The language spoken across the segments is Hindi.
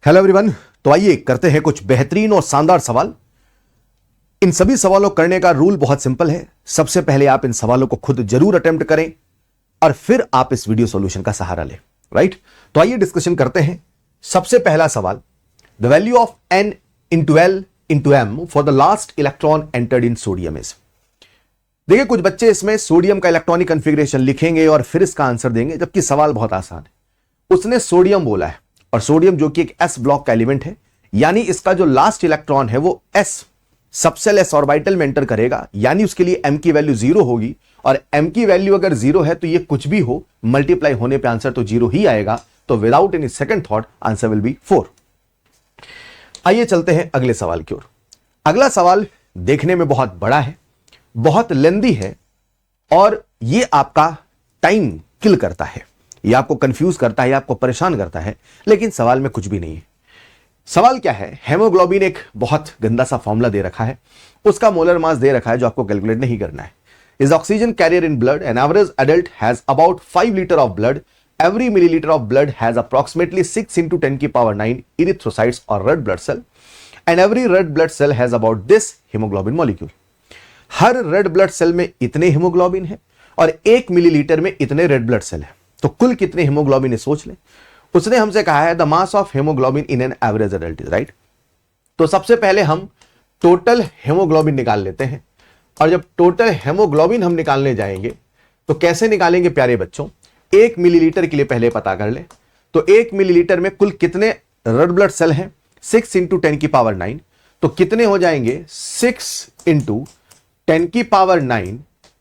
Hello everyone. तो आइए करते हैं कुछ बेहतरीन और शानदार सवाल। इन सभी सवालों करने का रूल बहुत सिंपल है। सबसे पहले आप इन सवालों को खुद जरूर अटेम्प्ट करें और फिर आप इस वीडियो सॉल्यूशन का सहारा लें। राइट, तो आइए डिस्कशन करते हैं। सबसे पहला सवाल, the value of n into L into M for the last electron entered in sodium is. देखिए, कुछ बच्चे इसमें सोडियम का इलेक्ट्रॉनिक कन्फिग्रेशन लिखेंगे और फिर इसका आंसर देंगे, जबकि सवाल बहुत आसान है। उसने सोडियम बोला है और सोडियम जो कि एक s ब्लॉक का एलिमेंट है, यानी इसका जो लास्ट इलेक्ट्रॉन है वो s सबसेल s ऑर्बिटल में एंटर करेगा, यानी उसके लिए m की वैल्यू 0 होगी। और m की वैल्यू अगर 0 है तो ये कुछ भी हो, मल्टीप्लाई होने पे आंसर तो 0 ही आएगा। तो without any second thought answer will B 4। आइए चलते हैं अगले सवाल की ओर। अगला सवाल देखने में बहुत बड़ा है, बहुत लेंदी है और ये आपका टाइम किल करता है, ये आपको कंफ्यूज करता है, ये आपको परेशान करता है, लेकिन सवाल में कुछ भी नहीं है। सवाल क्या है, हेमोग्लोबिन एक बहुत गंदा सा फॉर्मूला दे रखा है, उसका मोलर मास दे रखा है जो आपको कैलकुलेट नहीं करना है। Is oxygen carrier in blood, an average adult has about 5 litre of blood, every millilitre of blood has approximately 6 into 10 की पावर 9 इरिथ्रोसाइट्स और red blood cell, and every red blood cell has about this haemoglobin molecule. हर रेड ब्लड सेल में इतने हीमोग्लोबिन है और 1 मिलीलीटर में इतने रेड ब्लड सेल है, तो कुल कितने हीमोग्लोबिन है सोच ले। उसने हमसे कहा है the mass of haemoglobin in an average adult is, right. तो सबसे पहले हम टोटल हीमोग्लोबिन निकाल लेते हैं, और जब टोटल हीमोग्लोबिन हम निकालने जाएंगे तो कैसे निकालेंगे प्यारे बच्चों, 1 मिलीलीटर के लिए पहले पता कर ले। तो 1 मिलीलीटर में कुल कितने रेड ब्लड सेल हैं, 6 into 10 की पावर 9, तो कितने हो जाएंगे 6 into 10 की पावर 9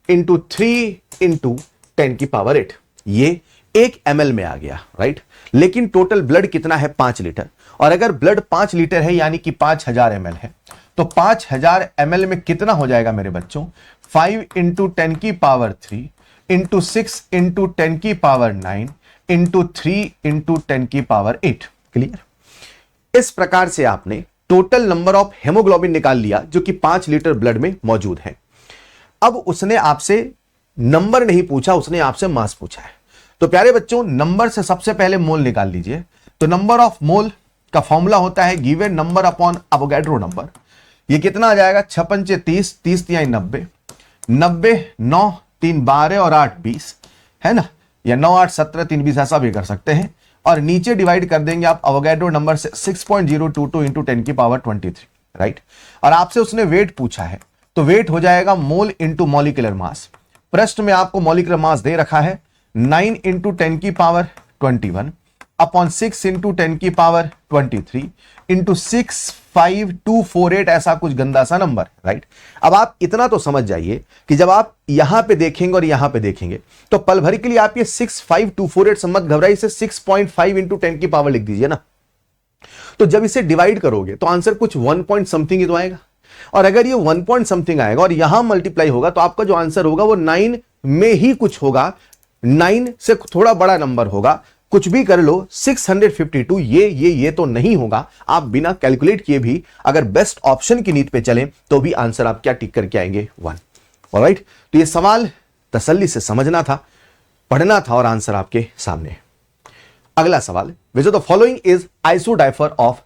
into 3 into 10 की पावर 8। ये 1 ml में आ गया, राइट। लेकिन टोटल ब्लड कितना है, 5 लीटर, और अगर ब्लड 5 लीटर है यानी कि 5000 ml है, तो 5000 ml में कितना हो जाएगा मेरे बच्चों, 5 into 10 की पावर 3 into 6 into 10 की पावर 9 into 3 into 10 की पावर 8। क्लियर। इस प्रकार से आपने टोटल नंबर ऑफ हेमोग्लोबिन निकाल लिया जो कि 5 लीटर ब्लड में मौजूद है। अब उसने आपसे नंबर नहीं पूछा, उसने आपसे मास पूछा है। तो प्यारे बच्चों, नंबर से सबसे पहले मोल निकाल लीजिए। तो नंबर ऑफ मोल का फॉर्मूला होता है given number upon Avogadro number. ये कितना आ जाएगा, 56 30, 30 3 90, 90 9 3 12 और 8 20, है ना, या 9 8 17 3 20, ऐसा भी कर सकते हैं। और नीचे डिवाइड कर देंगे आप अवोगाड्रो नंबर से 6.022 इंटू 10 की पावर 23, राइट। और आपसे उसने वेट पूछा है, तो वेट हो जाएगा मोल इंटू मॉलिक्यूलर मास। प्रश्न में आपको मॉलिक्यूलर मास दे रखा है 9 इंटू 10 की पावर 21 अपॉन 6 इंटू 10 की पावर 23 इंटू 65248, ऐसा कुछ गंदा सा नंबर, राइट। अब आप इतना तो समझ जाइए कि जब आप यहां पे देखेंगे और यहां पे देखेंगे तो पल भर के लिए आप ये 65248 से मत घबराइए, इसे 6.5 इंटू 10 की पावर लिख दीजिए ना। तो जब इसे डिवाइड करोगे तो आंसर कुछ 1 पॉइंट समथिंग ही तो आएगा, और अगर ये 1 पॉइंट समथिंग आएगा और यहां मल्टीप्लाई होगा तो आपका जो आंसर होगा वो 9 में ही कुछ होगा, 9 से थोड़ा बड़ा नंबर होगा। कुछ भी कर लो, 652 ये तो नहीं होगा। आप बिना कैलकुलेट किए भी अगर बेस्ट ऑप्शन की नीति पे चलें तो भी आंसर आप क्या टिक करके आएंगे, 1। ऑलराइट, तो ये सवाल तसल्ली से समझना था, पढ़ना था, और आंसर आपके सामने। अगला सवाल, which of the following is isodiaphere of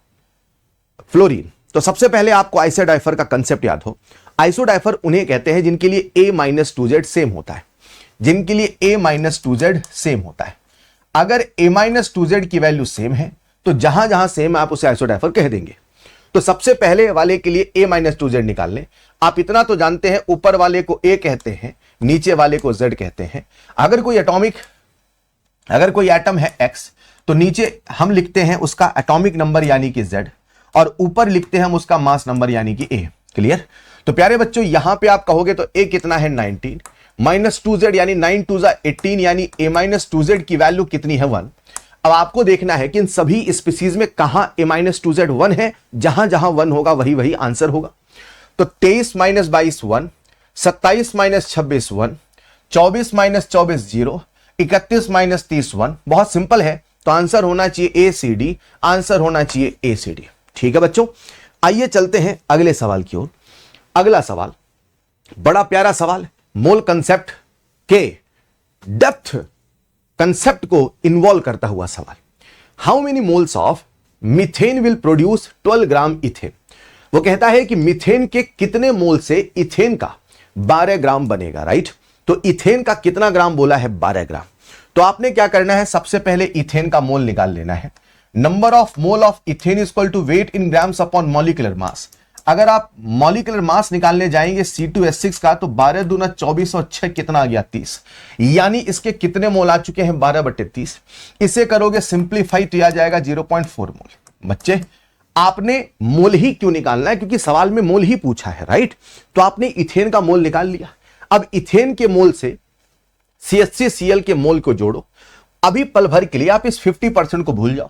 fluorine. तो सबसे पहले आपको आइसोडाइफर का कंसेप्ट याद हो। आइसोडाइफर उन्हें कहते हैं जिनके लिए A-2Z सेम होता है, जिनके लिए A-2Z सेम होता है। अगर A-2Z की वैल्यू सेम है तो जहां जहां सेम है आप उसे आइसोडाइफर कह देंगे। तो सबसे पहले वाले के लिए A-2Z निकाल लें। आप इतना तो जानते हैं, ऊपर वाले को A कहते हैं, नीचे वाले को Z कहते हैं। अगर कोई एटम है X, तो नीचे हम लिखते हैं उसका एटॉमिक नंबर यानी कि Z, और ऊपर लिखते हैं हम उसका मास नंबर यानी कि A। क्लियर। तो प्यारे बच्चों, यहां पे आप कहोगे तो A कितना है, 19 माइनस 2Z यानी 9 2 18, यानी A-2Z की वैल्यू कितनी है, 1। अब आपको देखना है कि इन सभी स्पीसीज में कहां A-2Z 1 है, जहां जहां 1 होगा वही आंसर होगा। तो 23 माइनस 22 1, 27 माइनस 26 1, 24 माइनस 24 0, 31 माइनस 30 1। बहुत सिंपल है, तो आंसर होना चाहिए ACD, आंसर होना चाहिए ACD। ठीक है बच्चों, आइए चलते हैं अगले सवाल की ओर। अगला सवाल बड़ा प्यारा सवाल, मोल कंसेप्ट के डेप्थ कंसेप्ट को इन्वॉल्व करता हुआ सवाल। How many moles of methane will produce 12 gram ethane. वो कहता है कि मीथेन के कितने मोल से इथेन का 12 ग्राम बनेगा, राइट। तो इथेन का कितना ग्राम बोला है, 12 ग्राम। तो आपने क्या करना है, सबसे पहले इथेन का मोल निकाल लेना है। Number of mole of ethane is equal to weight in grams upon molecular mass. अगर आप मॉलिक्यूलर मास निकालने जाएंगे C2H6 का, तो 12 दूना 24 और 6 कितना आ गया, 30। यानी इसके कितने मोल आ चुके हैं, 12/30। इसे करोगे सिंप्लीफाई तो आ जाएगा 0.4 मोल। बच्चे आपने मोल ही क्यों निकालना है, क्योंकि सवाल में मोल ही पूछा है, राइट। तो आपने इथेन का मोल निकाल लिया। अब इथेन के मोल से CH3Cl के मोल को जोड़ो। अभी पल भर के लिए आप इस 50% को भूल जाओ।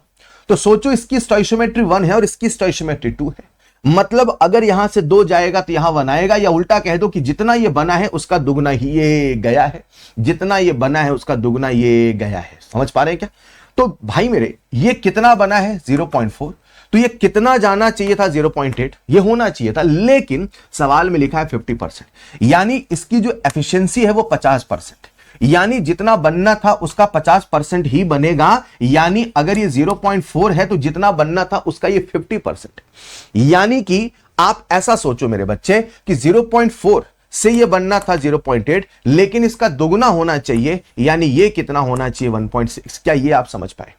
तो सोचो इसकी स्टोइशियोमेट्री 1 है और इसकी स्टोइशियोमेट्री 2 है। मतलब अगर यहां से 2 जाएगा तो यहां 1 आएगा, या उल्टा कह दो कि जितना ये बना है उसका दुगना ही ये गया है, जितना ये बना है उसका दुगना ये गया है। समझ पा रहे हैं क्या। तो भाई मेरे ये कितना बना है, 0.4। तो ये कितना जाना चाहिए था, 0.8। ये होना चाहिए था, लेकिन सवाल में लिखा है 50%। यानी इसकी जो एफिशिएंसी है वो 50%। यानी जितना बनना था उसका 50% ही बनेगा। यानी अगर ये 0.4 है तो जितना बनना था उसका ये 50%। यानी कि आप ऐसा सोचो मेरे बच्चे कि 0.4 से ये बनना था 0.8, लेकिन इसका दोगुना होना चाहिए। यानी ये कितना होना चाहिए, 1.6। क्या ये आप समझ पाए,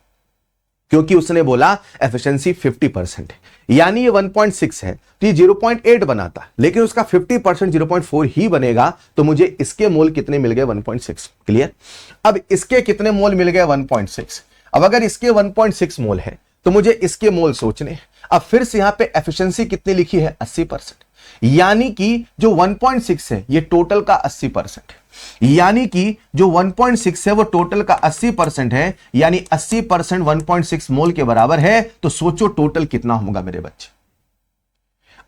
क्योंकि उसने बोला एफिशिएंसी 50%, यानी ये 1.6 है तो ये 0.8 बनाता, लेकिन उसका 50% 0.4 ही बनेगा। तो मुझे इसके मोल कितने मिल गए, 1.6। क्लियर। अब इसके कितने मोल मिल गए, 1.6। अब अगर इसके 1.6 मोल है तो मुझे इसके मोल सोचने। अब फिर से यहां पे एफिशिएंसी कितनी लिखी है, 80%। यानी कि जो 1.6 है ये टोटल का 80%। यानी कि जो 1.6 है वो टोटल का 80% है। यानी 80% 1.6 मोल के बराबर है। तो सोचो टोटल कितना होगा मेरे बच्चे,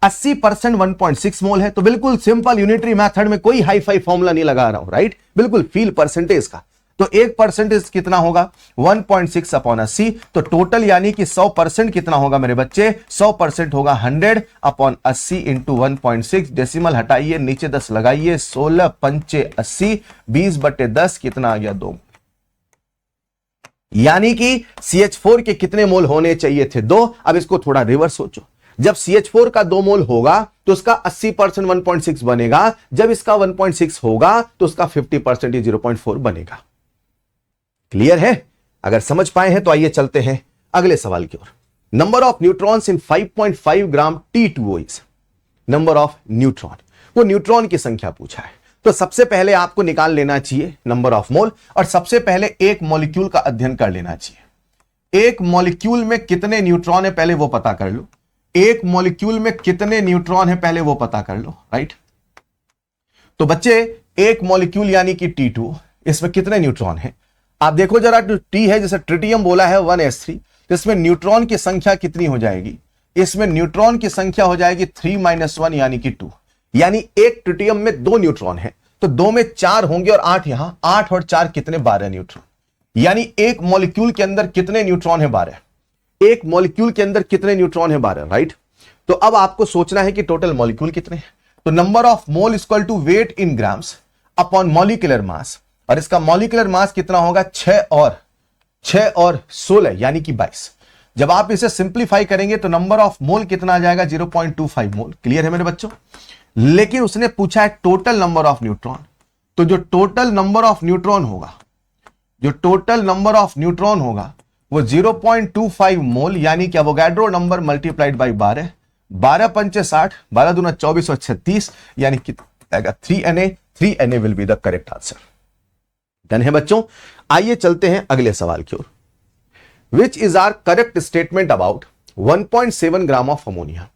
80% 1.6 मोल है। तो बिल्कुल सिंपल यूनिटरी मेथड में कोई हाई फाई फॉर्मूला नहीं लगा रहा हूं, राइट। बिल्कुल फील परसेंटेज का। तो 1% कितना होगा, 1.6 अपॉन 80। तो टोटल यानी कि 100% कितना होगा मेरे बच्चे, 100% होगा 100 अपॉन 80 इंटू 1.6। डेसिमल हटाइए, नीचे 10 लगाइए, 16 पंचे 80, 20/10 कितना आ गया, 2। यानी कि CH4 के कितने मोल होने चाहिए थे, 2। अब इसको थोड़ा रिवर्स सोचो। जब CH4 का 2 मोल होगा तो उसका 80% 1.6 बनेगा। जब इसका 1.6 होगा तो उसका 50% 0.4 बनेगा। क्लियर है। अगर समझ पाए हैं तो आइए चलते हैं अगले सवाल की ओर। Number of neutrons in 5.5 gram T2O is. Number of neutron, वो न्यूट्रॉन की संख्या पूछा है। तो सबसे पहले आपको निकाल लेना चाहिए नंबर ऑफ मोल, और सबसे पहले एक मॉलिक्यूल का अध्ययन कर लेना चाहिए। एक मॉलिक्यूल में कितने न्यूट्रॉन है पहले वो पता कर लो। एक मॉलिक्यूल में कितने न्यूट्रॉन है पहले वो पता कर लो, राइट। तो बच्चे एक मॉलिक्यूल यानी कि T2, इसमें कितने न्यूट्रॉन है आप देखो जरा। T है, जैसे ट्रिटियम बोला है 1s3, तो इसमें न्यूट्रॉन की संख्या कितनी हो जाएगी, इसमें न्यूट्रॉन की संख्या हो जाएगी 3 - 1 यानी कि 2। यानी एक ट्रिटियम में 2 न्यूट्रॉन है तो 2 में 4 होंगे और 8 यहां, 8 और 4 कितने, 12 न्यूट्रॉन। यानी एक मॉलिक्यूल के अंदर कितने न्यूट्रॉन है, 12। एक मॉलिक्यूल के अंदर कितने न्यूट्रॉन है, 12, राइट। तो अब आपको सोचना है कि टोटल मॉलिक्यूल कितने हैं। तो number of mole equal to weight in grams upon molecular mass, और इसका मॉलिक्यूलर मास कितना होगा, 6 और 16 यानी कि 22। जब आप इसे सिंप्लीफाई करेंगे तो नंबर ऑफ मोल कितना आ जाएगा, 0.25 मोल। क्लियर है मेरे बच्चों। लेकिन उसने पूछा है टोटल नंबर ऑफ न्यूट्रॉन। तो जो टोटल नंबर ऑफ न्यूट्रॉन होगा, जो टोटल नंबर ऑफ न्यूट्रॉन होगा वो 0.25 मोल, यानी कि एवोगाड्रो नंबर मल्टीप्लाइड बाई 12, 12 पंचे 60, 12 दूना 24 और 36, यानी कि 3Na will be the correct answer. Done है बच्चों। आइए चलते हैं अगले सवाल की ओर। Which is are correct statement about 1.7 gram of ammonia.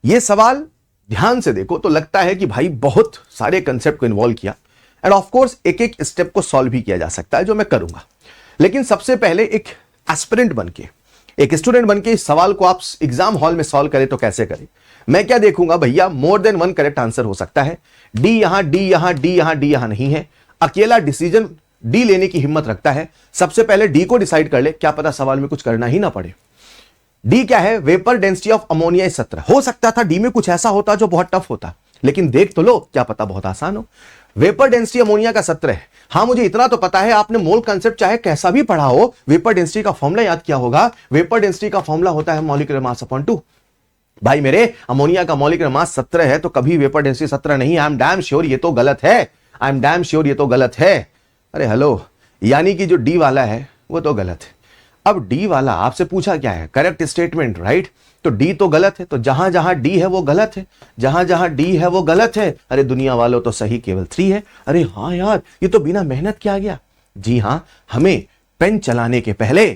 यह सवाल ध्यान से देखो तो लगता है कि भाई बहुत सारे कंसेप्ट को इन्वॉल्व किया, एंड ऑफ कोर्स एक एक स्टेप को सॉल्व भी किया जा सकता है, जो मैं करूंगा। लेकिन सबसे पहले एक एस्पिरेंट बनके, एक स्टूडेंट बनके इस सवाल को आप एग्जाम हॉल में सॉल्व करें तो कैसे करें। मैं क्या देखूंगा भैया, मोर देन 1 करेक्ट आंसर हो सकता है। डी यहां, डी यहां, डी यहां, डी यहां नहीं है। अकेला डिसीजन डी लेने की हिम्मत रखता है। सबसे पहले डी को डिसाइड कर ले, क्या पता सवाल में कुछ करना ही ना पड़े। डी क्या है, वेपर डेंसिटी ऑफ अमोनिया 17। हो सकता था डी में कुछ ऐसा होता जो बहुत टफ होता, लेकिन देख तो लो, क्या पता बहुत आसान हो। वेपर डेंसिटी अमोनिया का 17 है। हां, मुझे इतना तो पता है, आपने मोल कांसेप्ट चाहे कैसा भी पढ़ा हो, वेपर डेंसिटी का फॉर्मूला याद किया होगा। वेपर डेंसिटी का फॉर्मूला होता है मॉलिक्यूलर मास अपॉन 2। भाई मेरे, अमोनिया का मॉलिक्यूलर मास 17 है तो कभी वेपर डेंसिटी 17 नहीं। आई एम डैम श्योर ये तो गलत है। आई एम डैम श्योर ये तो गलत है। अरे हेलो, यानी कि जो डी वाला है वो तो गलत है। अब डी वाला आपसे पूछा क्या है? Correct statement, right? तो डी तो गलत है, तो जहां जहां डी है वो गलत है, जहां जहां डी है वो गलत है। अरे दुनिया वालों, तो सही केवल 3 है। अरे हाँ यार, ये तो बिना मेहनत किया गया। जी हां, हमें पेन चलाने के पहले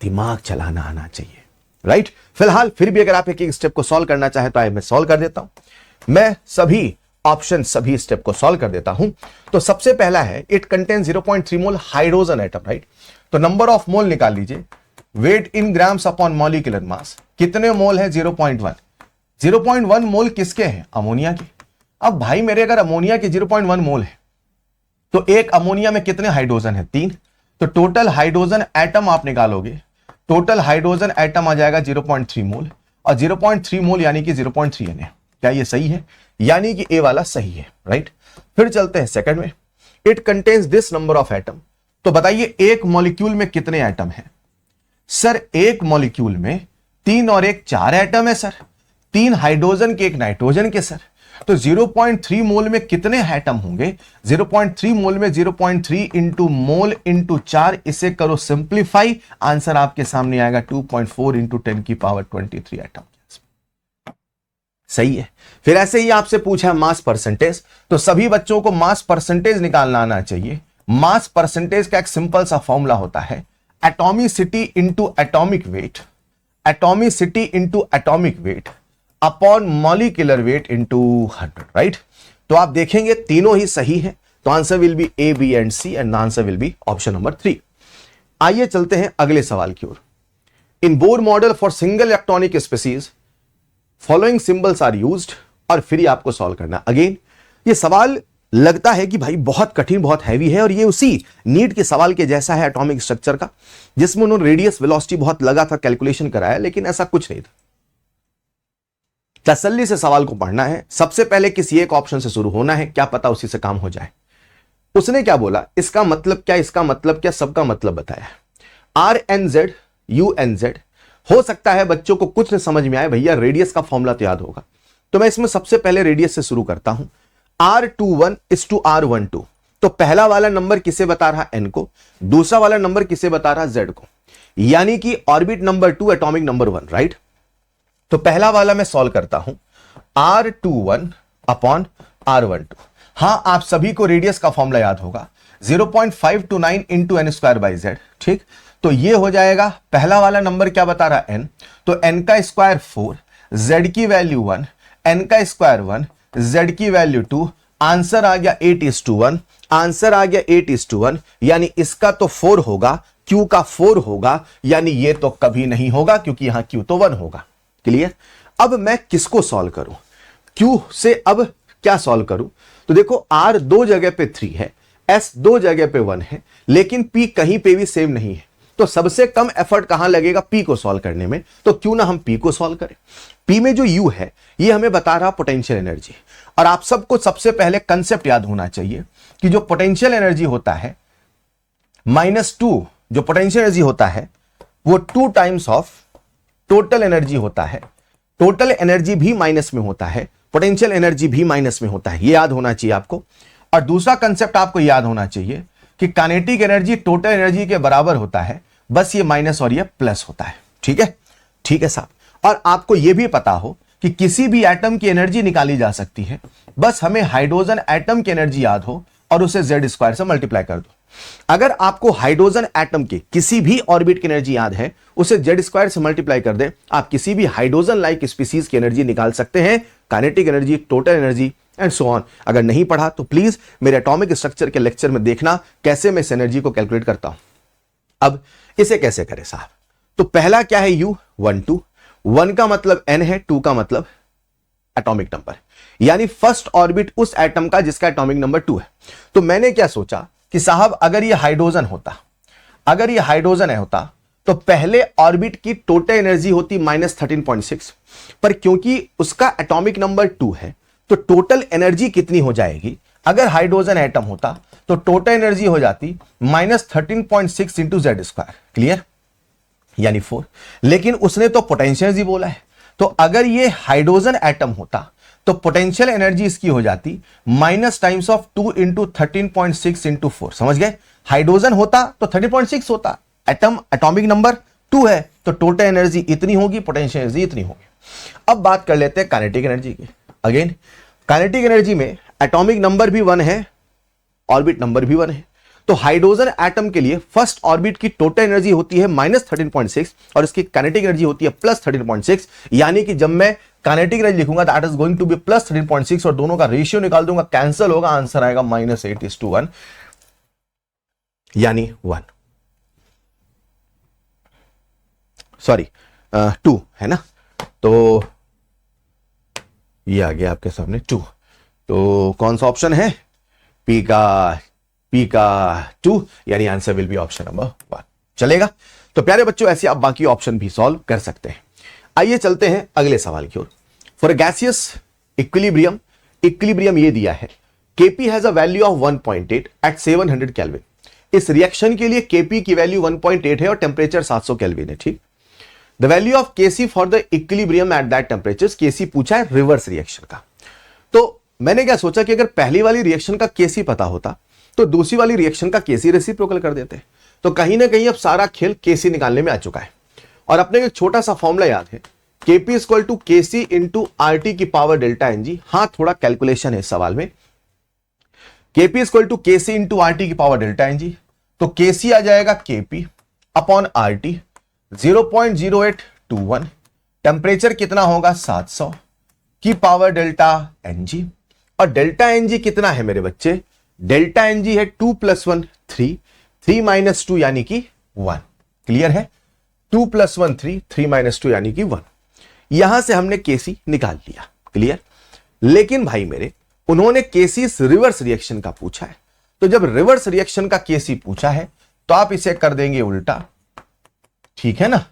दिमाग चलाना आना चाहिए, राइट? फिलहाल फिर भी अगर आप एक एक स्टेप को सॉल्व करना चाहे तो मैं सॉल्व कर देता हूं। मैं सभी ऑप्शन, सभी स्टेप को सॉल्व कर देता हूं। तो सबसे पहला है, it contain 0.3 mole hydrogen atom, right? तो नंबर ऑफ मोल निकाल लीजिए। Weight in grams upon molecular mass, कितने मोल है? 0.1। 0.1 मोल किसके हैं? अमोनिया के। अब भाई मेरे, अगर अमोनिया के 0.1 मोल है तो एक अमोनिया में कितने हाइड्रोजन है? 3। तो टोटल हाइड्रोजन एटम आप निकालोगे, टोटल हाइड्रोजन एटम आ जाएगा 0.3 मोल, और 0.3 मोल यानी कि 0.3 Na। क्या ये सही है? यानी कि ए वाला सही है, राइट? फिर चलते हैं सेकंड में। It contains this number of atom. तो बताइए एक मॉलिक्यूल में कितने एटम है? सर एक मॉलिक्यूल में 3 और 1 4 एटम है सर। 3 हाइड्रोजन के, 1 नाइट्रोजन के सर। तो 0.3 मोल में कितने एटम होंगे? 0.3 मोल में 0.3 इंटू मोल इंटू 4, इसे करो सिंप्लीफाई, आंसर आपके सामने आएगा 2.4 इंटू 10 की पावर 23 एटम। सही है। फिर ऐसे ही आपसे पूछा मास परसेंटेज, तो सभी बच्चों को मास परसेंटेज निकालना आना चाहिए। मास परसेंटेज का एक सिंपल सा फॉर्मूला होता है, atomicity into atomic weight, atomicity into atomic weight upon molecular weight into 100, right? तो आप देखेंगे तीनों ही सही है, तो answer will be A, B and C, and answer will be option number 3। आइए चलते हैं अगले सवाल की ओर। In Bohr model for single electronic species following symbols are used, और फिर आपको सॉल्व करना। अगेन ये सवाल लगता है कि भाई बहुत कठिन, बहुत हैवी है, और ये उसी नीट के सवाल के जैसा है एटॉमिक स्ट्रक्चर का, जिसमें उन्होंने रेडियस वेलोसिटी बहुत लगा था, कैलकुलेशन कराया, लेकिन ऐसा कुछ नहीं था। तसल्ली से सवाल को पढ़ना है। सबसे पहले किसी एक ऑप्शन से शुरू होना है, क्या पता उसी से काम हो जाए। उसने क्या बोला, इसका मतलब क्या, इसका मतलब क्या, सबका मतलब बताया। RNZ UNZ। हो सकता है बच्चों को कुछ न समझ में आए, भैया रेडियस का फॉर्मूला तो याद होगा, तो मैं इसमें सबसे पहले रेडियस से शुरू करता हूं। R21 is to R12। तो पहला वाला नंबर किसे बता रहा? N को। दूसरा वाला नंबर किसे बता रहा? Z को। यानी कि orbit number 2 atomic number 1, right? तो पहला वाला मैं सॉल्व करता हूं, R21 अपॉन R12। हां, आप सभी को रेडियस का फॉर्मूला याद होगा, 0.529 into N square by Z, ठीक? तो ये हो जाएगा, पहला वाला नंबर क्या बता रहा? n, तो n का स्क्वायर 4, z की वैल्यू 1, n का स्क्वायर 1, z की वैल्यू 2, आंसर आ गया 8:1। आंसर आ गया 8:1, यानी इसका तो 4 होगा, q का 4 होगा, यानी ये तो कभी नहीं होगा, क्योंकि यहां q तो 1 होगा। क्लियर? अब मैं किसको सॉल्व करूं? q से अब क्या सॉल्व करूं? तो देखो, r 2 जगह पे 3 है, s 2 जगह पे 1 है, लेकिन p कहीं पे भी सेम नहीं है। तो सबसे कम एफर्ट कहां लगेगा? p को सॉल्व करने में। तो क्यों ना हम p को सॉल्व करें। p में जो u है, ये हमें बता रहा पोटेंशियल एनर्जी। और आप सबको सबसे पहले कंसेप्ट याद होना चाहिए कि जो पोटेंशियल एनर्जी होता है -2, जो पोटेंशियल एनर्जी होता है वो 2 टाइम्स ऑफ टोटल एनर्जी होता है। टोटल एनर्जी भी माइनस में होता है, पोटेंशियल एनर्जी भी माइनस में होता है, ये याद होना चाहिए आपको। और दूसरा कंसेप्ट आपको याद होना चाहिए कि काइनेटिक एनर्जी टोटल एनर्जी के बराबर होता है, बस ये माइनस और ये प्लस होता है। ठीक है? ठीक है साहब। और आपको यह भी पता हो कि किसी भी एटम की एनर्जी निकाली जा सकती है, बस हमें हाइड्रोजन एटम की एनर्जी याद हो और उसे Z² से मल्टीप्लाई कर दो। अगर आपको हाइड्रोजन एटम के किसी भी ऑर्बिट की एनर्जी याद है, उसे Z² से मल्टीप्लाई कर दे, आप किसी भी हाइड्रोजन लाइक स्पीसीज की एनर्जी निकाल सकते हैं, kinetic energy, total energy and so on. अगर नहीं पढ़ा तो प्लीज मेरे एटॉमिक स्ट्रक्चर के लेक्चर में देखना कैसे मैं इस एनर्जी को कैलकुलेट करता हूं। अब इसे कैसे करें साहब? तो पहला क्या है? U 1 2, 1 का मतलब n है, 2 का मतलब एटॉमिक नंबर, यानी फर्स्ट ऑर्बिट उस एटम का जिसका एटॉमिक नंबर 2 है। तो मैंने क्या सोचा कि साहब अगर ये हाइड्रोजन होता, अगर ये हाइड्रोजन होता तो पहले ऑर्बिट की टोटल एनर्जी होती -13.6, पर क्योंकि उसका एटॉमिक नंबर 2 है तो टोटल एनर्जी कितनी हो जाएगी? अगर हाइड्रोजन एटम होता तो टोटल एनर्जी हो जाती -13.6 इंटू जेड स्क्वायर, क्लियर, यानी 4। लेकिन उसने तो पोटेंशियल एनर्जी बोला है, तो अगर ये हाइड्रोजन एटम होता तो पोटेंशियल एनर्जी इसकी हो जाती -2 इंटू 13.6 इंटू 4, समझ गए। हाइड्रोजन होता तो 13.6 होता, एटम एटॉमिक नंबर 2 है, तो टोटल एनर्जी इतनी होगी, पोटेंशियल एनर्जी इतनी होगी। अब बात कर लेते हैं काइनेटिक एनर्जी की। अगेन काइनेटिक एनर्जी में एटॉमिक नंबर भी 1 है, ऑर्बिट नंबर भी 1 है, तो हाइड्रोजन एटम के लिए फर्स्ट ऑर्बिट की टोटल एनर्जी होती है -13.6 और इसकी काइनेटिक एनर्जी होती है +13.6, यानी कि जब मैं काइनेटिक एनर्जी लिखूंगा that is going to be +13.6 और दोनों का रेशियो निकाल दूंगा, कैंसिल होगा, आंसर आएगा -8:1, यानी 1, सॉरी 2 है ना, तो ये आ गया आपके सामने 2। तो कौन सा ऑप्शन है, पी का 2, यानी answer will be option number 1, चलेगा। तो प्यारे बच्चों ऐसे आप बाकी ऑप्शन भी सॉल्व कर सकते हैं। आइए चलते हैं अगले सवाल की ओर। फॉर गैसियस इक्विलिब्रियम ये दिया है, Kp has a value of 1.8 at 700 Kelvin. इस रिएक्शन के लिए Kp की वैल्यू 1.8 है और टेम्परेचर 700 केल्विन है, ठीक। The value of Kc for the equilibrium at that temperature, Kc पूछा है रिवर्स रिएक्शन का। तो मैंने क्या सोचा कि अगर पहली वाली रिएक्शन का Kc पता होता तो दूसरी वाली रिएक्शन का Kc रेसिप्रोकल कर देते। तो कहीं ना कहीं अब सारा खेल Kc निकालने में आ चुका है और अपने एक छोटा सा फॉर्मूला याद है, Kp equal to Kc into RT की पावर डेल्टा Ng। हां थोड़ा कैलकुलेशन है इस सवाल में, Kp equal to Kc into RT की पावर डेल्टा Ng, तो Kc आ जाएगा Kp अपॉन RT 0.0821, टेम्परेचर कितना होगा 700 की पावर डेल्टा Ng, और डेल्टा Ng कितना है मेरे बच्चे, डेल्टा Ng है 2 + 1 3, 3 - 2 यानी कि 1, क्लियर है, 2 + 1 3, 3 - 2 यानी कि 1। यहां से हमने Kc निकाल लिया, क्लियर। लेकिन भाई मेरे उन्होंने Kc रिवर्स रिएक्शन का पूछा है, तो जब रिवर्स रिएक्शन का Kc पूछा है तो आप इसे कर देंगे उल्टा, ठीक है ना,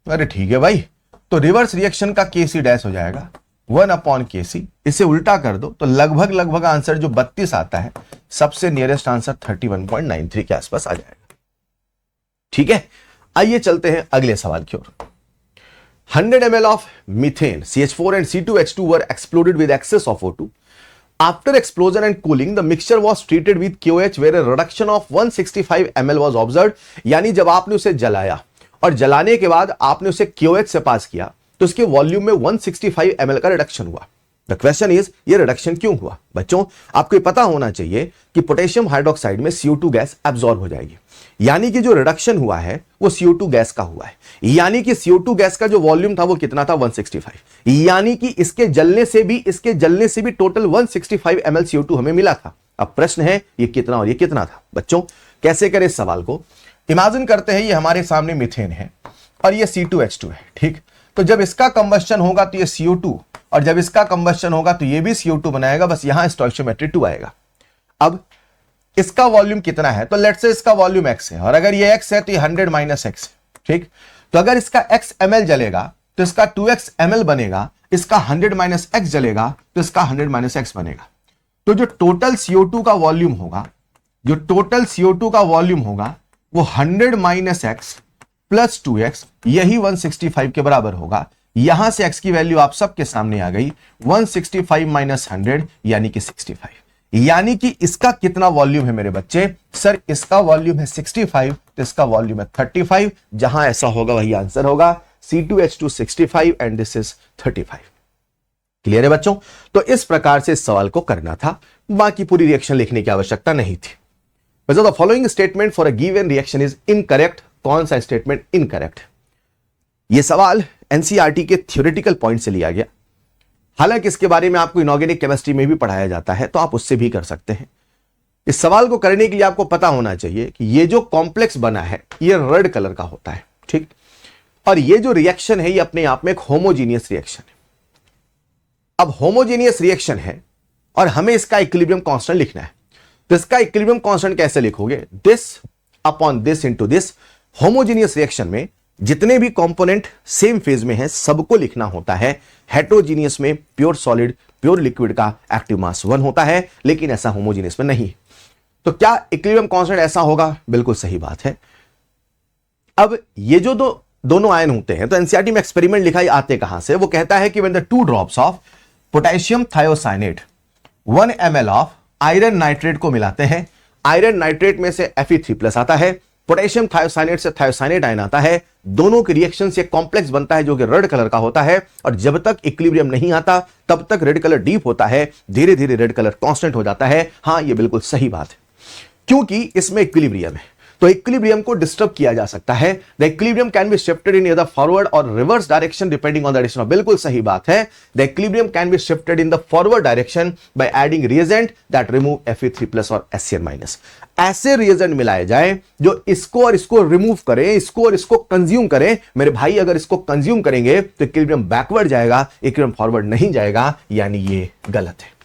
अरे ठीक है भाई। तो रिवर्स रिएक्शन का Kc डैश हो जाएगा 1/Kc, इसे उल्टा कर दो तो लगभग आंसर जो 32 आता है, सबसे नियरेस्ट आंसर 31.93 के आसपास आ जाएगा, ठीक है। आइए चलते हैं अगले सवाल की ओर। 100 ml of methane, CH4 and C2H2 were exploded with excess of O2. After explosion and cooling, the mixture was treated with KOH where a reduction of 165 ml was observed. यानी जब आपने उसे जलाया और जलाने के बाद आपने उसे KOH से पास किया तो उसके वॉल्यूम में 165 ml का रिडक्शन हुआ। द क्वेश्चन इज ये रिडक्शन क्यों हुआ? बच्चों आपको ये पता होना चाहिए कि पोटेशियम हाइड्रोक्साइड में CO2 गैस एब्जॉर्ब हो जाएगी, यानी कि जो रिडक्शन हुआ है वो CO2 गैस का हुआ है, यानी कि CO2 गैस का जो वॉल्यूम था वो कितना था 165, यानी कि इसके जलने से भी टोटल 165 ml CO2 हमें मिला था। अब प्रश्न है ये कितना और ये कितना था। बच्चों कैसे करें इस सवाल को, इमेजिन करते हैं ये हमारे सामने मीथेन है और ये C2H2 है, ठीक। तो जब इसका कंबस्शन होगा तो ये CO2 और जब इसका कंबस्शन होगा तो ये भी CO2 बनाएगा, बस यहां स्टोइकियोमेट्री 2 आएगा। अब इसका वॉल्यूम कितना है, तो लेट्स से इसका वॉल्यूम x है और अगर ये x है तो ये 100 - x है, ठीक। तो अगर इसका x ml जलेगा तो इसका 2x ml बनेगा, इसका 100 - x जलेगा तो इसका 100 - x बनेगा। तो जो टोटल CO2 का वॉल्यूम होगा, वो 100 - x प्लस 2x, यही 165 के बराबर होगा। यहां से x की वैल्यू आप सबके सामने आ गई, 165 - 100 यानी कि 65, यानी कि इसका कितना वॉल्यूम है मेरे बच्चे, सर इसका वॉल्यूम है 65 तो इसका वॉल्यूम है 35, जहां ऐसा होगा वही आंसर होगा, C2H2 65 and this is 35। Clear है बच्चों? तो इस प्रकार से इस सवाल को करना था, बाकी पूरी रिएक्शन लिखने की आवश्यकता नहीं थी। The following statement for a given reaction is incorrect. कौन सा स्टेटमेंट इनकरेक्ट? यह सवाल एनसीईआरटी के थ्योरेटिकल पॉइंट से लिया गया, हालांकि इसके बारे में आपको इनऑर्गेनिक केमिस्ट्री में भी पढ़ाया जाता है, तो आप उससे भी कर सकते हैं। इस सवाल को करने के लिए आपको पता होना चाहिए कि ये जो कॉम्प्लेक्स बना है ये रेड कलर का होता है, ठीक। और ये जो रिएक्शन है ये अपने आप में एक होमोजीनियस रिएक्शन है। अब होमोजीनियस रिएक्शन है और हमें इसका इक्विलिब्रियम कांस्टेंट लिखना है, तो इसका इक्विलिब्रियम कांस्टेंट कैसे लिखोगे, this upon this into this. Homogeneous reaction में जितने भी कंपोनेंट सेम फेज में हैं सबको लिखना होता है, हेटेरोजीनियस में प्योर सॉलिड प्योर लिक्विड का एक्टिव मास 1 होता है, लेकिन ऐसा होमोजेनियस में नहीं। तो क्या इक्विलिब्रियम कांस्टेंट ऐसा होगा? बिल्कुल सही बात है। अब ये जो दोनों आयन होते हैं, तो एनसीईआरटी में एक्सपेरिमेंट लिखाई आते कहां से? वो कहता है कि when the 2 drops of potassium thiocyanate 1 ml of iron nitrate को मिलाते हैं, आयरन नाइट्रेट में से Fe3+ आता है, पोटेशियम थायोसाइनेट से थायोसाइनेट आयन आता है, दोनों के रिएक्शन से कॉम्प्लेक्स बनता है जो कि रेड कलर का होता है, और जब तक इक्विलिब्रियम नहीं आता तब तक रेड कलर डीप होता है, धीरे धीरे रेड कलर कांस्टेंट हो जाता है। हां, यह बिल्कुल सही बात है, क्योंकि इसमें इक्विलिब्रियम है, तो इक्विलिब्रियम को डिस्टर्ब किया जा सकता है। The equilibrium can be shifted in either forward और reverse direction depending on the addition of, बिल्कुल सही बात है, the equilibrium can be shifted in the forward direction by adding reagent that remove Fe3+ और HCl-। ऐसे रिएजेंट मिलाए जाए जो इसको और इसको रिमूव करें, इसको और इसको कंज्यूम करें। मेरे भाई, अगर इसको कंज्यूम करेंगे तो इक्विलिब्रियम बैकवर्ड जाएगा, इक्विलिब्रियम फॉरवर्ड नहीं जाएगा, यानी ये गलत है।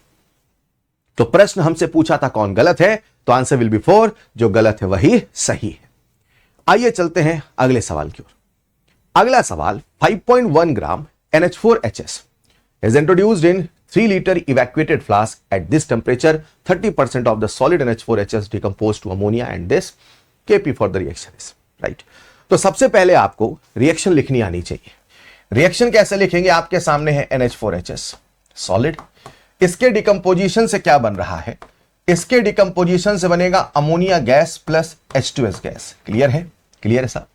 तो प्रश्न हमसे पूछा था कौन गलत है, तो आंसर विल बी 4, जो गलत है वही सही है। आइए चलते हैं अगले सवाल की ओर। अगला सवाल, 5.1 ग्राम NH4HS is introduced in 3 liter evacuated flask at this temperature, 30% of the solid NH4HS decomposed to ammonia and this Kp for the reaction is right। तो सबसे पहले आपको रिएक्शन लिखनी आनी चाहिए। रिएक्शन कैसे लिखेंगे? आपके सामने है NH4HS सॉलिड, इसके डिकम्पोजिशन से क्या बन रहा है? इसके डिकम्पोजिशन से बनेगा ammonia gas plus H2S gas. Clear है? क्लियर है साहब।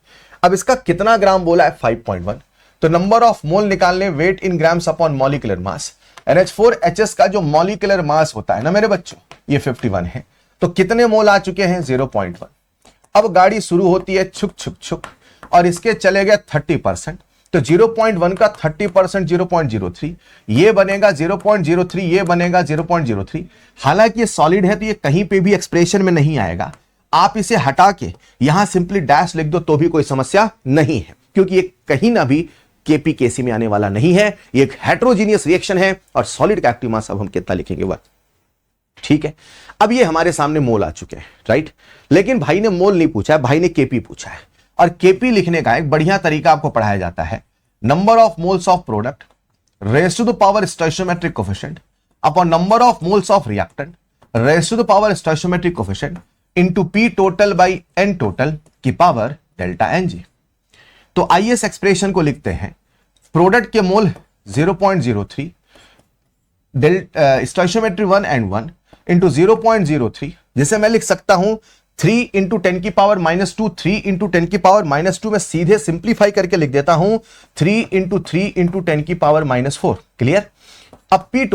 अब इसका कितना ग्राम बोला है? 5.1। तो नंबर ऑफ मोल निकालने, weight in grams upon molecular mass. NH4HS का जो मॉलिक्यूलर मास होता है ना मेरे बच्चों, ये 51 है। तो कितने मोल आ चुके हैं? 0.1। अब गाड़ी शुरू होती है छुक छुक छुक, और इसके चले गए 30%, तो 0.1 का 30% 0.03, ये बनेगा 0.03, ये बनेगा 0.03। हालांकि ये सॉलिड है तो ये कहीं पे भी एक्सप्रेशन में नहीं आएगा, आप इसे हटा के यहां सिंपली डैश लिख दो तो भी कोई समस्या नहीं है, क्योंकि ये कहीं ना भी केपी केसी में आने वाला नहीं है। ये एक हेट्रोजीनियस रिएक्शन है, और सॉलिड का एक्टिव मास अब हम कितना लिखेंगे वह, ठीक है। अब ये हमारे सामने मोल आ चुके हैं, राइट, लेकिन भाई ने मोल नहीं पूछा है, भाई ने केपी पूछा है। और केपी लिखने का एक बढ़िया तरीका आपको पढ़ाया जाता है, number of moles of product raise to the power stoichiometric coefficient upon number of moles of reactant raise to the power stoichiometric coefficient into P total by N total की पावर डेल्टा एनजी। तो आइए इस एक्सप्रेशन को लिखते हैं, प्रोडक्ट के मोल 0.03, स्टोइचियोमेट्री 1 and 1 इंटू 0.03, जिसे मैं लिख सकता हूं 3 इंटू 10 की पावर -2, 3 इंटू 10 की पावर -2 में सीधे सिंप्लीफाई करके लिख देता हूं 3 इंटू 3 इंटू 10 की पावर -4। क्लियर? अब पी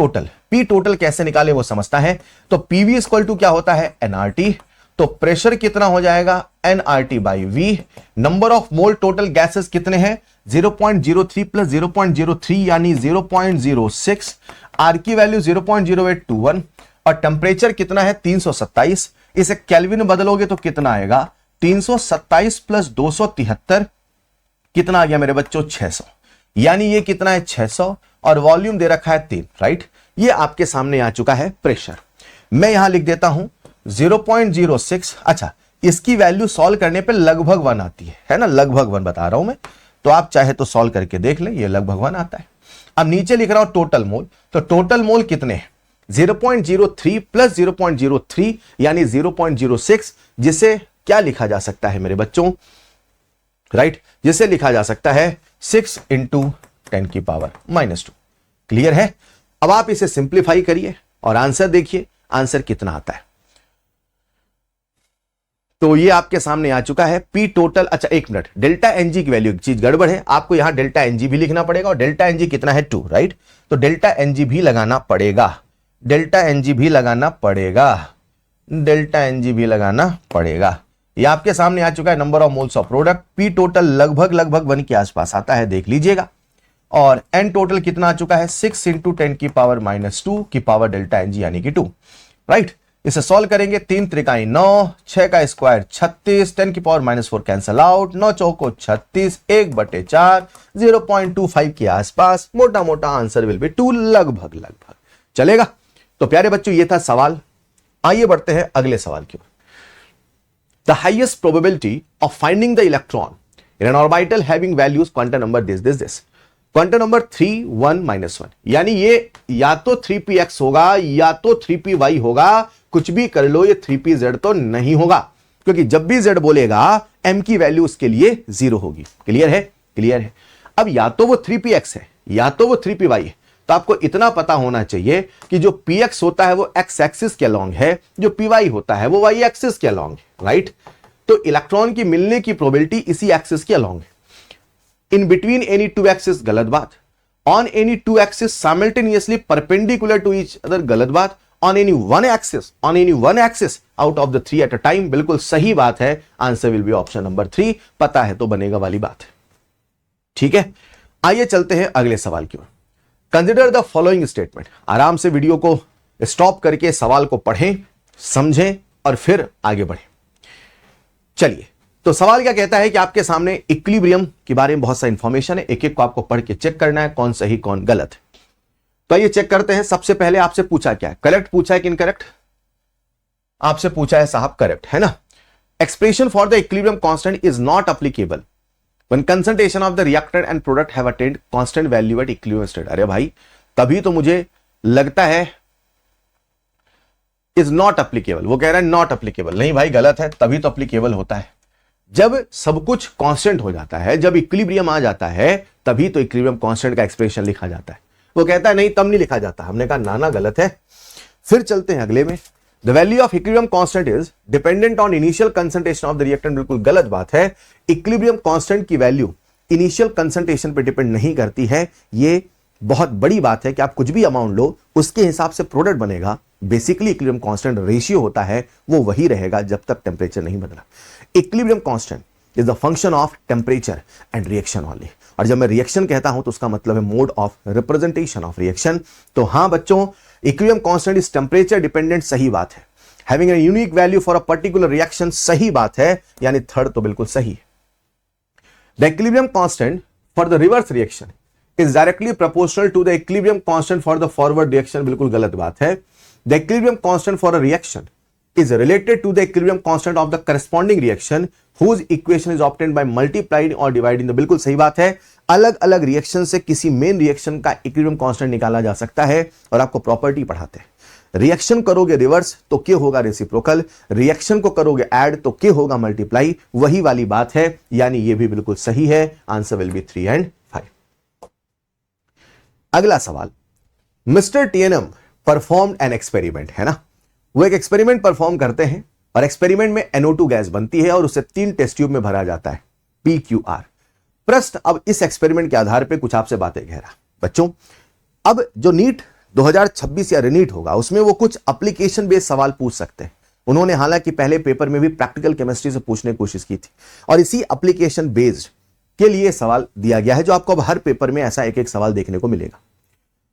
टोटल कैसे निकाले वो समझता है। तो पीवी इक्वल टू क्या होता है? एनआरटी। तो प्रेशर कितना हो जाएगा? N R T by V. Number of mole total gases कितने हैं? 0.03 प्लस 0.03 यानी 0.06। आर की वैल्यू 0.0821 और टेम्परेचर कितना है? 327। इसे केल्विन में बदलोगे तो कितना आएगा? 327 प्लस 273 कितना आ गया मेरे बच्चों? 600। यानी ये कितना है? 600, और वॉल्यूम दे रखा है 3, राइट। ये आपके सामने आ चुका है प्रेशर। मैं यहां लिख देता हूं 0.06। अच्छा, इसकी वैल्यू सॉल्व करने पे लगभग 1 आती है ना, लगभग 1 बता रहा हूं मैं, तो आप चाहे तो सॉल्व करके देख लें, ये लगभग 1 आता है। अब नीचे लिख रहा हूं टोटल मोल, तो टोटल मोल कितने हैं? 0.03 प्लस 0.03 यानी 0.06, जिसे क्या लिखा जा सकता है मेरे बच्चों? राइट, जिसे लिखा जा सकता है 6 इंटू 10 की पावर -2। क्लियर है? अब आप इसे सिंप्लीफाई करिए और आंसर देखिए, आंसर कितना आता है। तो ये आपके सामने आ चुका है पी टोटल। अच्छा एक मिनट, डेल्टा एनजी की वैल्यू, चीज गड़बड़ है, आपको यहां डेल्टा एनजी भी लिखना पड़ेगा, और डेल्टा एनजी कितना है? 2, राइट। तो डेल्टा एनजी भी लगाना पड़ेगा, डेल्टा एनजी भी लगाना पड़ेगा, डेल्टा एनजी भी लगाना पड़ेगा। ये आपके सामने आ चुका है number of moles of product. P total लगभग 1 के आसपास आता है, देख लीजिएगा। और एन टोटल कितना आ चुका है? 6 इंटू 10 की पावर -2 की पावर डेल्टा एनजी यानी कि 2, राइट। इसे सॉल्व करेंगे, 3 त्रिकाई 9, 6 का स्क्वायर 36, 10 की पावर -4 कैंसल आउट, 9 चौको 36, 1/4, 0.25 के आसपास। मोटा मोटा आंसर विल बी 2, लगभग चलेगा। तो प्यारे बच्चों, ये था सवाल। आइए बढ़ते हैं अगले सवाल की ओर। The highest probability of finding the electron in an orbital having values quantum number this. Quantum number 3 1 -1, यानी ये या तो 3px होगा या तो 3py होगा, कुछ भी कर लो, ये 3pz तो नहीं होगा, क्योंकि जब भी z बोलेगा m की वैल्यू उसके लिए 0 होगी। क्लियर है? क्लियर है। अब या तो वो 3px है या तो वो 3py है, तो आपको इतना पता होना चाहिए कि जो px होता है वो x एक्सिस के अलोंग है, जो py होता है वो y एक्सिस के अलोंग है, राइट। तो इलेक्ट्रॉन की मिलने की प्रोबेबिलिटी इसी एक्सिस के अलोंग है। In between any two axis गलत बात, on any two axis simultaneously perpendicular to each other गलत बात, on any one axis out of the 3 at a time बिल्कुल सही बात है। Answer will be option number 3, पता है तो बनेगा वाली बात है। ठीक है, आइए चलते हैं अगले सवाल की ओर। Consider the following statement. आराम से वीडियो को स्टॉप करके सवाल को पढ़ें, समझें और फिर आगे बढ़ें। चलिए, तो सवाल क्या कहता है कि आपके सामने इक्विलिब्रियम के बारे में बहुत सा इंफॉर्मेशन है, एक एक को आपको पढ़ के चेक करना है कौन सही कौन गलत है। तो आइए चेक करते हैं। सबसे पहले आपसे पूछा क्या है, करेक्ट पूछा है कि इनकरेक्ट? आपसे पूछा है साहब करेक्ट, है ना। Expression for the equilibrium constant is not applicable when concentration of the reactant and product have attend constant value at equilibrium state. अरे भाई, तभी तो मुझे लगता है इज नॉट एप्लीकेबल, वो कह रहा है नॉट एप्लीकेबल। नहीं भाई, गलत है, तभी तो एप्लीकेबल होता है जब सब कुछ कांस्टेंट हो जाता है, जब इक्विलिब्रियम आ जाता है तभी तो इक्विलिब्रियम कांस्टेंट का एक्सप्रेशन लिखा जाता है। वो कहता है नहीं, तब नहीं लिखा जाता। हमने कहा ना ना, गलत है। फिर चलते हैं अगले में। The value of equilibrium constant is dependent on initial concentration of the reactant. बिल्कुल गलत बात है। इक्विलिब्रियम कांस्टेंट की वैल्यू इनिशियल कंसंट्रेशन पर डिपेंड नहीं करती है। ये बहुत बड़ी बात है कि आप कुछ भी अमाउंट लो, उसके हिसाब से प्रोडक्ट बनेगा। बेसिकली इक्विलिब्रियम कांस्टेंट रेशियो होता है, वो वही रहेगा जब तक टेंपरेचर नहीं बदला। Equilibrium constant is the function of temperature and reaction only. और जब मैं रिएक्शन कहता हूं तो उसका मतलब है mode of representation of reaction. तो हां बच्चों, equilibrium constant is temperature dependent, सही बात है। Having a unique value for a particular reaction, सही बात है, यानी थर्ड तो बिल्कुल सही है। The equilibrium constant for the reverse reaction is directly proportional to the equilibrium constant for the forward reaction, बिल्कुल गलत बात है। The equilibrium constant for a reaction is related to the equilibrium constant of the corresponding reaction whose equation is obtained by multiplying or dividing the, बिल्कुल सही बात है। अलग अलग रिएक्शन से किसी मेन रिएक्शन का इक्विलिब्रियम कांस्टेंट निकाला जा सकता है। और आपको प्रॉपर्टी पढ़ाते हैं, रिएक्शन करोगे रिवर्स तो क्या होगा रेसिप्रोकल, रिएक्शन को करोगे ऐड तो क्या होगा मल्टीप्लाई, वही वाली बात है, यानी ये भी बिल्कुल सही है। Answer will B 3 and 5। अगला सवाल, mister TNM performed an experiment, है ना। वो एक एक्सपेरिमेंट परफॉर्म करते हैं और एक्सपेरिमेंट में NO2 गैस बनती है और उसे 3 टेस्ट ट्यूब में भरा जाता है, PQR। प्रश्न अब इस एक्सपेरिमेंट के आधार पे कुछ आपसे बातें कह रहा। बच्चों, अब जो नीट 2026 या रिनीट होगा उसमें वो कुछ एप्लीकेशन बेस्ड सवाल पूछ सकते हैं। उन्होंने हालांकि पहले पेपर में भी प्रैक्टिकल केमिस्ट्री से पूछने की कोशिश की थी और इसी एप्लीकेशन बेस्ड के लिए सवाल दिया गया है, जो आपको अब हर पेपर में ऐसा एक एक सवाल देखने को मिलेगा।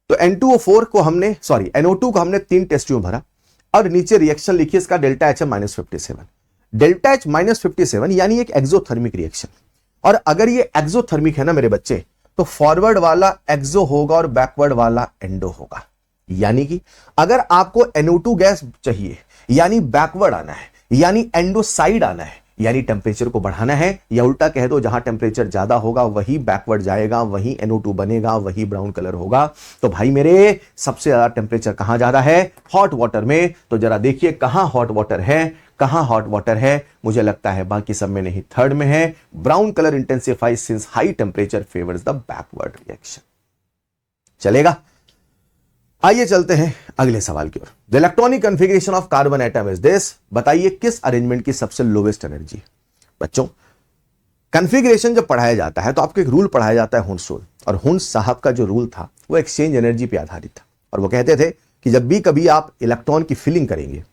तो N2O4 को हमने NO2 को हमने 3 टेस्ट ट्यूब भरा और नीचे रिएक्शन लिखी इसका डेल्टा एच -57। डेल्टा एच -57 यानी एक एक्सोथर्मिक रिएक्शन। और अगर ये एक्सोथर्मिक है ना मेरे बच्चे, तो फॉरवर्ड वाला एक्सो होगा और बैकवर्ड वाला एंडो होगा। यानी कि अगर आपको NO2 गैस चाहिए, यानी बैकवर्ड आना है, यानी एंडो साइड आना है, यानी टेम्परेचर को बढ़ाना है, या उल्टा कह दो जहां टेम्परेचर ज्यादा होगा वही बैकवर्ड जाएगा, वही NO2 बनेगा, वही ब्राउन कलर होगा। तो भाई मेरे, सबसे ज्यादा टेम्परेचर कहां ज्यादा है? हॉट वाटर में। तो जरा देखिए कहां हॉट वाटर है, कहां हॉट वाटर है। मुझे लगता है बाकी सब में नहीं, थर्ड में है। Brown colour intensifies since high temperature favours the backward reaction. चलेगा। आइए चलते हैं अगले सवाल की ओर। The electronic configuration of carbon atom is this. बताइए किस अरेंजमेंट की सबसे लोवेस्ट एनर्जी। बच्चों, कॉन्फ़िगरेशन जब पढ़ाया जाता है तो आपको एक रूल पढ़ाया जाता है, हुन्स रूल। और हुन्स साहब का जो रूल था वो एक्सचेंज एनर्जी पर आधारित था। और वो कहते थे कि जब भी कभी आप इलेक्ट्रॉन की फिलिंग करेंगे,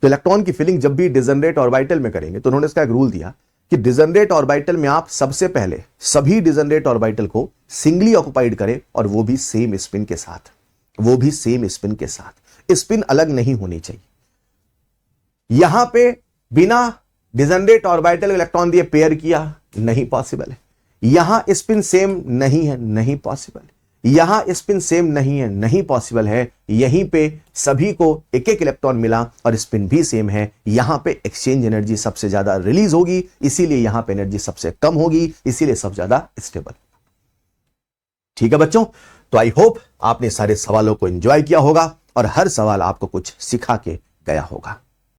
तो इलेक्ट्रॉन की फिलिंग जब भी डिजनरेट ऑर्बिटल में करेंगे, तो उन्होंने इसका एक रूल दिया कि डिजनरेट ऑर्बिटल में आप सबसे पहले सभी डिजनरेट ऑर्बिटल को सिंगली ऑक्युपाइड करें, और वो भी सेम स्पिन के साथ, वो भी सेम स्पिन के साथ। स्पिन अलग नहीं होनी चाहिए। यहां पे बिना डिजनरेट ऑर्बिटल इलेक्ट्रॉन दिए पेयर किया, नहीं पॉसिबल है। यहां स्पिन सेम नहीं है, नहीं पॉसिबल। यहां स्पिन सेम नहीं है, नहीं पॉसिबल है। यहीं पे सभी को एक एक इलेक्ट्रॉन मिला और स्पिन भी सेम है। यहां पे एक्सचेंज एनर्जी सबसे ज्यादा रिलीज होगी, इसीलिए यहां पे एनर्जी सबसे कम होगी, इसीलिए सबसे ज्यादा स्टेबल। ठीक है बच्चों, तो आई होप आपने सारे सवालों को एंजॉय किया होगा और हर सवाल आपको कुछ सिखा के गया होगा।